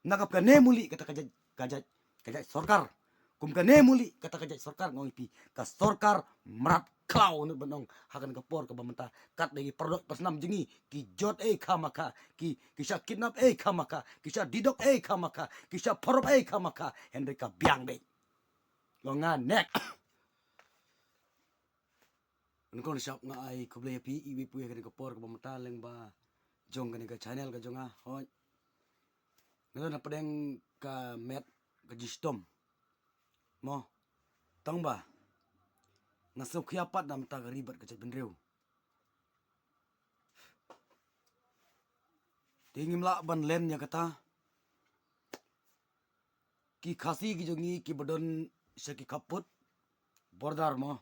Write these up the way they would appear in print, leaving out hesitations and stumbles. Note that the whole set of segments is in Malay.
nagap ka ne muli kata kajat sorkar kum ka ne muli kata kajat sorkar ngong ipi ka sorkar merat klau nu benong hakan kapor ka bamenta kat lagi perdok pasnam jengi ki jot kamaka ki kisha kidnap kamaka kisha didok kamaka kisha porop kamaka Hendrika biang deh longan nek Nukon shop nga ai kuble pi iwi pu ya ka kapor ka bamenta leng ba jong ka channel ka jonga hoi ngadon na pedeng ka met ka jistom mo tang ba nasuk khiapat dam ta ribet ka chat benreu tingim la ban len ya kata ki khasi ki jongi ki bodon se ki kaput bordar mo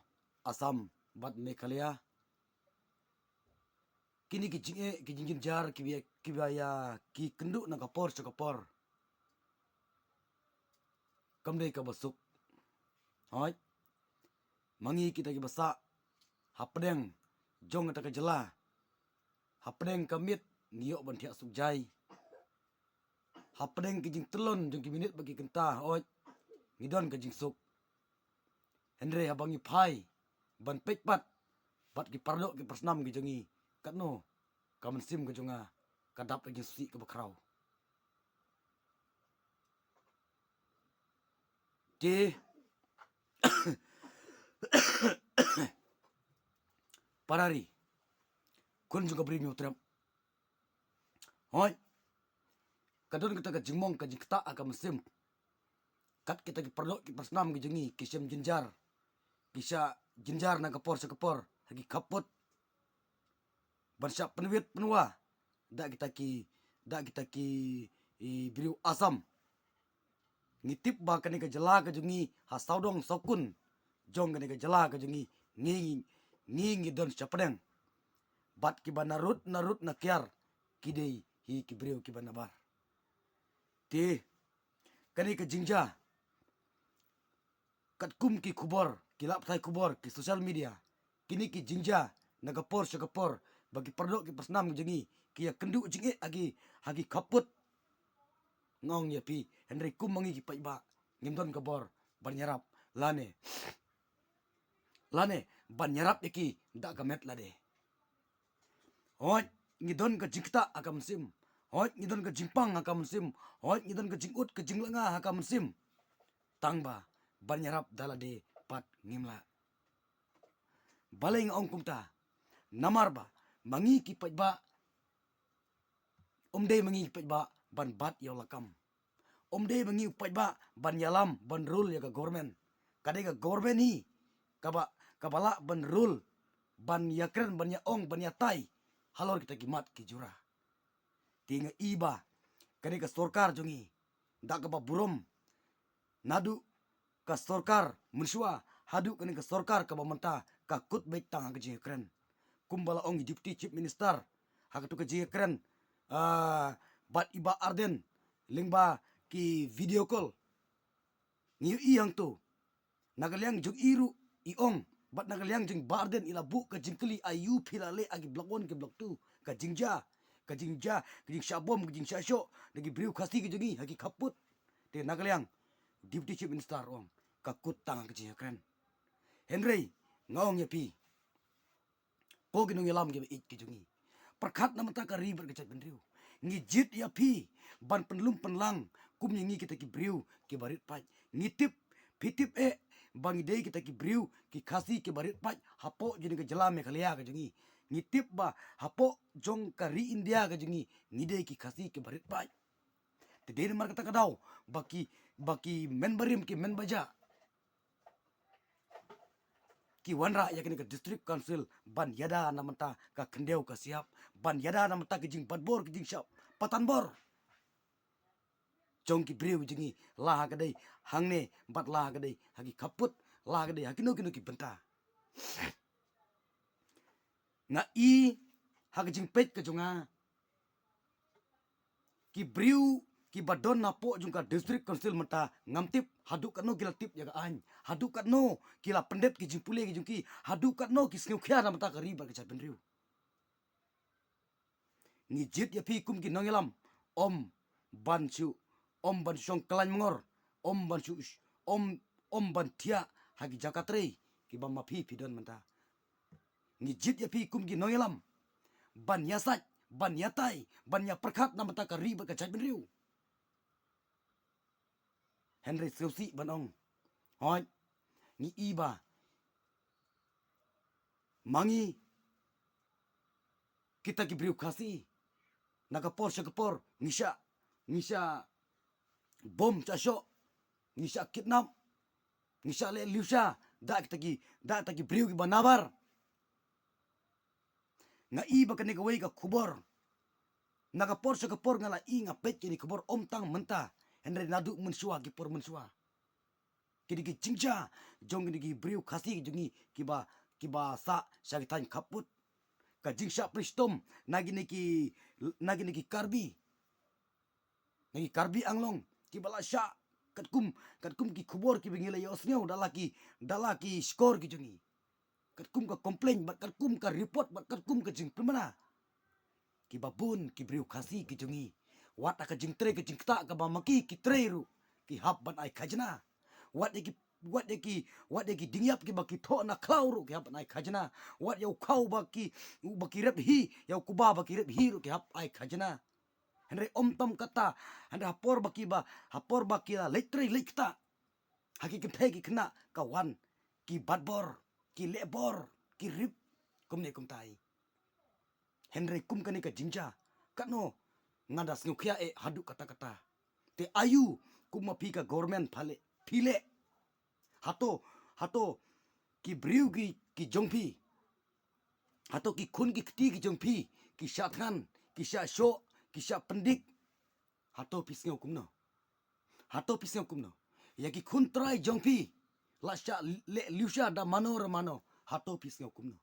Asam bat Meghalaya kini ki jingin jar ki biaya ki kendu na kapor kapor kamdei ka basuk hoi mangi kita ki basa hapdeng jong ta ka jela hapdeng kamit ngiyok ban thiak sukjai hapdeng ki jing telon jong ki minit bagi kenta hoi ngidon ka jing suk Hendre habangi phai ban pekpat bat ki pardo ki persnam ki jongi katno kamen sim ka jonga kadap lagi susi ke bakrau de parari kun juga beri nyutrap hoi kadon kita ka jingmong ka jikta aka mesim kat kita ki pardo ki persnam ki jongi kisem jinjar kisha jinjar na kapor sekapor hagi kaput barsya penwit penua da kita ki beriu asam ngitip ba kani ka jela ka jungi ha saudong sokun jong kani ka jela ka jungi ngi don chapadeng bat ki banarut narut na kyar kidei hi ki beriu ki banabar te kani ka jingja kat kum ki kubor kilap thai kubor ki social media kini ki jingja nagapor sekapor bagi perdok ki pasnam jengi ki ya kendu jinge hagi kaput ngong ya pi Henry kum mangi ki paiba ngimdon kabor banyarap lane banyarap iki da gamet lade hoi ngidon ka jingta akam sim hoi ngidon ka jingpang akam sim hoi ngidon ka jingut ka jinglanga akam sim tangba banyarap dalade pat ngimla baleng ong kumta namarba mangi ki paiba omde mangi ki paiba ban bat yolakam omde mangi paiba ban yalam ban rule ya ka government kadai ka government ni kabala ban rule ban yakren ban ya ong ban ya tai halor kita kimat ki jura tinga iba kadai ka sorkar jongi da ka burom nadu ka sorkar munsua hadu kani ka sorkar ka bamanta ka kut baik tang ka jekren kumbala ong deputy chief minister hakatu ka jekren bat iba arden lingba ki video call ngiu iyang tu nagalyang jung iru iong bat nagalyang jung barden ila bu ka jingkeli ayu philale agi block 1 ke block 2 ka jingja ka jing shabom ka jing shasho lagi briu khasi ki jungi hagi kaput te nagalyang deputy chief minister ong ka kut tang ka jekren Henry ngong ya pi ko ginong yalam ge ik ki jungi perkhat namata ka riber ke chat benriu ngijit ya pi ban penlum penlang kum ngi kita ki briu ki barit pai ngitip pitip bangi dei kita ki briu ki khasi ki barit pai hapo jini ke jela Meghalaya ka jungi ngitip ba hapo jong ka ri India ka jungi ngidei ki khasi ki barit pai te dei mar kata kadau baki men barim ki men baja ki wanra ya kini ke district council ban yada namata ka kendeu ka siap ban yada namata ke jing badbor ke jing siap patanbor jong ki briu jingi lah kadai hangne bat lah kadai hagi kaput lah kadai hakino kino ki benta na i hagi jing pet ke jonga ki briu ki badon na po jungka district council mata ngamtip hadu katno kila tip jaga an hadu katno kila pendet ki jingpule ki jungki hadu katno ki sneu khya na mata kari ba kechat benriu ni jit ya pi kum ki nongelam om banchu om ban syong kelan mengor, om ban su om ban tia hagi jakatre ki ba mapi pidon menta. Ngijit ya pi kum gi noyelam, ban yasat, ban yatai, ban ya perkat na menta ka ri ba ka chat benriu. Henry Seusi banong, hoi, ni iba, mangi, kita ki beriu kasih, nakapor syakapor, ngisha, bom casok, ngisha kidnap, ngisha le liusha, da kita ki beriu ki banabar, nga iba ka negawai ka kubor, nakapor syakapor ngala i ngapet kini kubor om tang menta, Henry nadu mensua ki por mensua. Kini ki cingca jong kini ki beriu kasih jongi kiba sa syakitan kaput ka jingsha pristom nagi niki karbi anglong kibala sya katkum ki kubor ki bingila yosnyo dalaki skor ki jongi katkum ka komplain bat katkum ka report bat katkum ka jing pemana kibabun ki beriu kasih ki jongi wat ka jing tre ka jing ta ka ba maki ki treru ki hab ban ai khajna wat ki dingyap ki baki tho na klauru ki hab ai khajna wat yau khau baki rep hi yau kuba baki rep hi ru ki hab ai khajna henry om tom kata handa hapor baki la letre lekta haki ki thegi kena kawan ki badbor ki lebor ki rip kumne kumtai henry kum kani ka jinja kano ngadas ngukhya e hadu kata-kata te ayu kumapi ka government phile hato ki beriu ki jongpi hato ki khun ki khti ki jongpi ki syathan ki syo ki sya pendik hato pisngau kumno ya ki khun trai jongpi la sya le liusha da mano hato pisngau kumno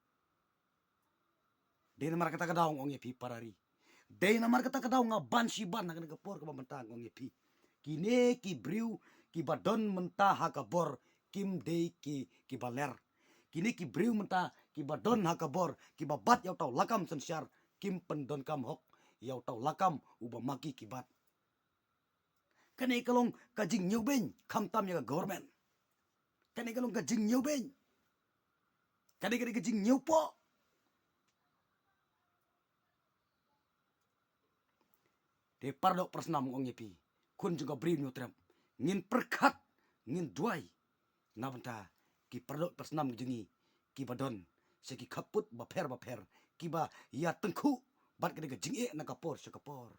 de namar kata kadaung ong epi parari de namar kata kadaung nga ban siban na ka por ka bantang ong epi kine ki beriu ki badon menta ha ka bor kim de ki baler kini ki beriu menta ki badon ha ka bor ki babat yau tau lakam sensyar kim pendon kam hok yau tau lakam uba maki ki bat kane kalong kajing nyuben kam tam ya government kane kalong kajing nyuben kane kajing nyupo de pardo persnam ong epi kun juga beriu nyutrem ngin perkat ngin duai na benta ki pardo persnam jengi ki badon seki kaput baper ki ba ya tengku bat kene jinge na kapor sekapor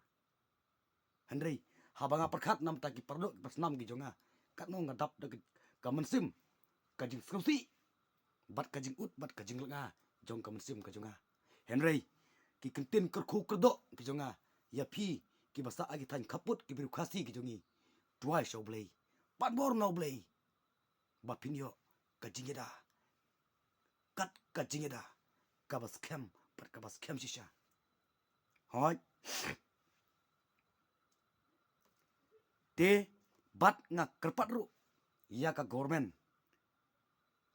Henry habanga perkat nam ta ki pardo persnam ki jonga katno ngadap de ka mensim ka jing skusi bat ka jing ut bat ka jing lenga jong ka mensim ka jonga Henry ki kentin kerku kerdo ki jonga ya pi ki basa agi tan kaput ki biru khasi ki jongi duai show blay patbor no blay bapinyo kajingeda kat kajingeda kabas kem pat kabas kem shisha hoi te bat nga kerpat ru ya ka government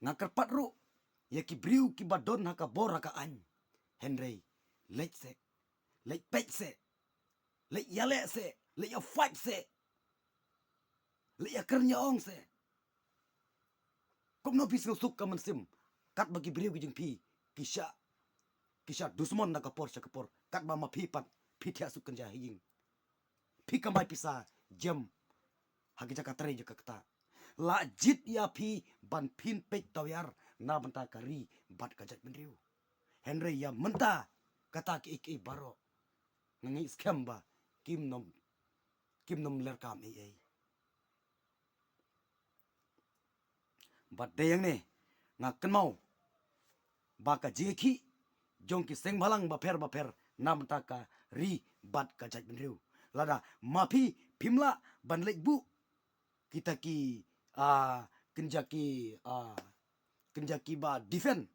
nga kerpat ru ya ki briu ki badon ha ka bor ha ka an Henry lech se lech pech se lech yale se lech ya fight se lech ya kernya ong se kum no pis suk ka mensim kat bagi beriu ki jing pi kisha dusmon na kapor sa kapor kat ba mapi pat pithya suk kanja hing pi kamai pisa jam hagi jaka tare jaka kata la jit ya pi ban pin pek tawyar na banta kari bat kajat bendriu Henry ya menta kata ki ik baro ngi scam ba kim nom ler kam ai bat deyang ne ngaken mau baka jeki jong ki seng balang baper nam taka ri bat kajat benriu lada mapi pimla ban lekbu kita ki kenjaki ba defend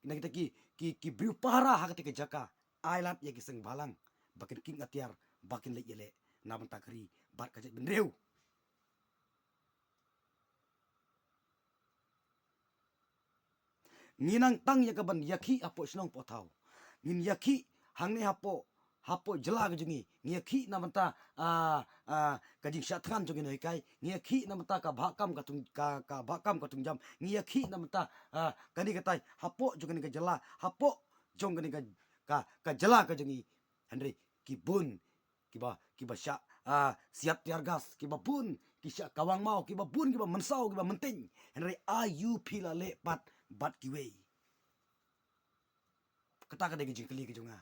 na kita ki briu pahara ha kita jaka ailat ya ki seng balang bakin king atiar bakin lek yele nam takri bat kajat benriu nginang tang ya kaban yaki apo snong potau ngin yaki hangne hapo jela gejungi yaki namanta kajing syatkan jong ino kai ngia khi namata ka bhakam ka bhakam ka tungjam ngia khi namata kani katai hapo jong ni ka jala hapo jong ni ka jala ka jongi Henry kibun kiba sya siap tiargas kiba bun kisya kawang mau kiba bun kiba mensau kiba menting Henry ayu pila le bat kiwe kata kada gijing keli ke jonga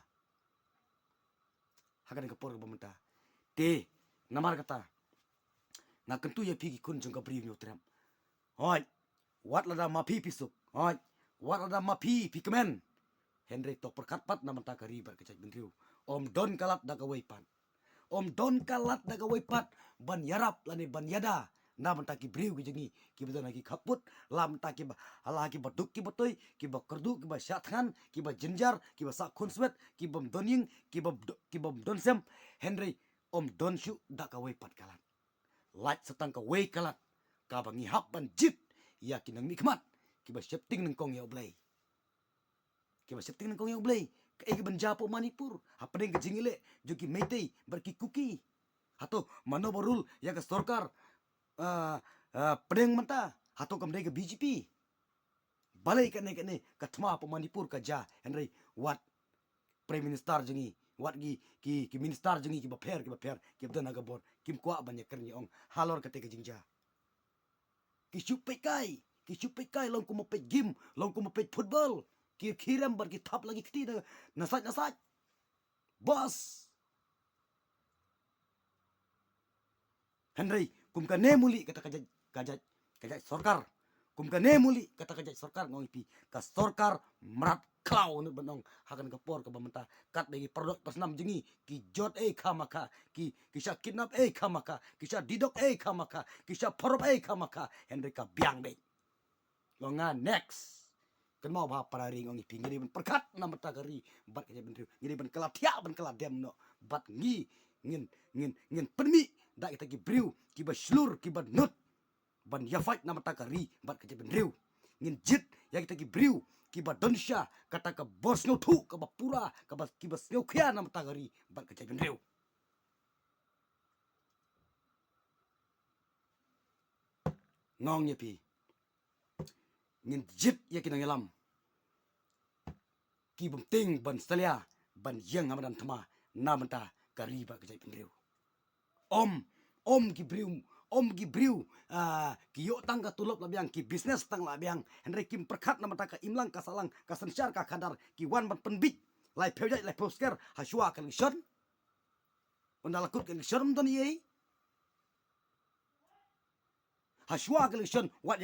hakan ke por ke bamenta te namar kata ngakentu ya pigi kun jong ka bri nyotram hoi wat lada mapi pisuk hoi wat lada mapi pikemen Henry tok perkat pat namanta ka ribar ke cai bentriu om don kalat da ka pan om don kalat da ka pat ban yarap lani ban yada nam ta ki briu ki jengi ki beton ki khaput lam ta ki ala ki baduk ki botoi ki ba kerdu ki ba syathan ki ba jenjar ki ba sa khunswet ki bom doning ki bom donsem Henry om don shu da ka pat kalat light setang ka kalat ka ba ngi hap ban jit ya ki nang mikmat ki ba shepting nang kong ya oblay ki ba shepting nang kong ya oblay ka ban japo manipur hapeng ke jingile jo ki meitei bar ki kuki hato manoborul ya ka sarkar pedeng menta hato kam ke BJP balai kane katma pa manipur ka ja Henry wat prime minister jengi wat ki minister jengi ki ba pher ki bdana ga bor kim kwa banya kerni ong halor kate ke jingja ki chupe kai long ko mo pe gim long ko mo pe football ki khiram bar ki thap lagi khti nasaj bos Henry kum ka ne muli kata kajat sarkar kum ka ne muli kata kajat sarkar ngong ipi ka sarkar merat klau nu benong hakan ka por ka bamenta kat bagi produk pasnam jengi ki jot khamaka ki kisha kidnap khamaka kisha didok khamaka kisha porop khamaka Henry ka biang be longa next kan mau ba parari ngong ipi ngiri ben perkat namata kari bat ka ben ngiri ben kala tia ben kala dem no bat ngin permi da kita ki briu ki ba slur ki ba nut ban yafait namata kari bat ka ben riu ngin jit ya kita ki briu ki ba donsha kata ka bos no thu ka ba pura ka ba ki ba sneu khia namata kari bat ka ben riu ngong nyepi ngin jit ya ki nangelam ki bum ting ban stalia ban yang amadan thama namanta kari ba ka ben riu om ki briu ki yo tang ka tulop labiang ki business tang labiang Henry kim perkat namata ka imlang ka salang ka sensyar ka kadar ki wan ban penbit lai phejai lai posker haswa ka lishon undala kut ka lishon don ye haswa ka lishon wat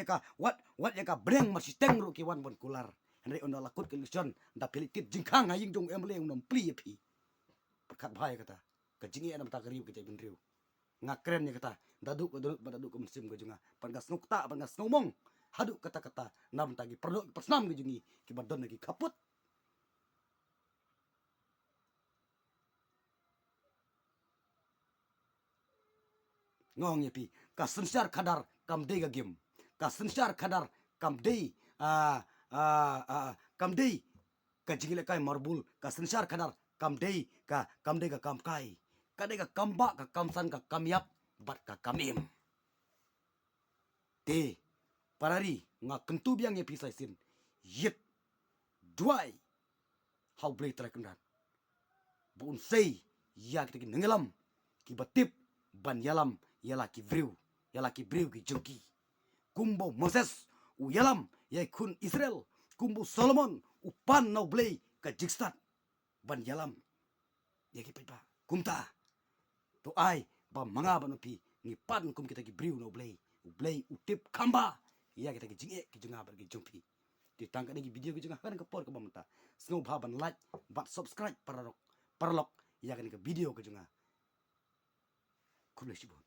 ya ka breng masiteng ru ki wan ban kular Henry undala kut ka lishon da pelitit jingkhang haying jong emle unam pli pi perkat bahaya kata ka jingi namata ka riu ka ben riu ngakren kata daduk ke musim ke junga pangas nukta pangas ngomong haduk kata nam tagi produk persnam ke jungi ki badon lagi kaput ngong yepi ka sensyar kadar kam de ga game ka sensyar kadar kam de ka jingile kai marbul ka sensyar kadar kam de ga kam kai kadega kamba ka kamsan ka kamyap bat ka kamim te parari nga kentu biang ye pisai sin yet duai how blay trakendan bun sei ya kita nengelam ki batip ban yalam yala ki vriu ki jogi kumbo Moses u yalam ye kun Israel kumbo Solomon u pan nau blay ka jikstat ban yalam ye ki pepa kumta to ai ba manga ba no pi ngi pan kum kita ki briu no blay utip kamba ya kita ki jinge ki junga bar ki jumpi di tangka ni video ki junga kan ka por ka bamta snow ban like bat subscribe paralok ya kan ka video ki junga kublesibu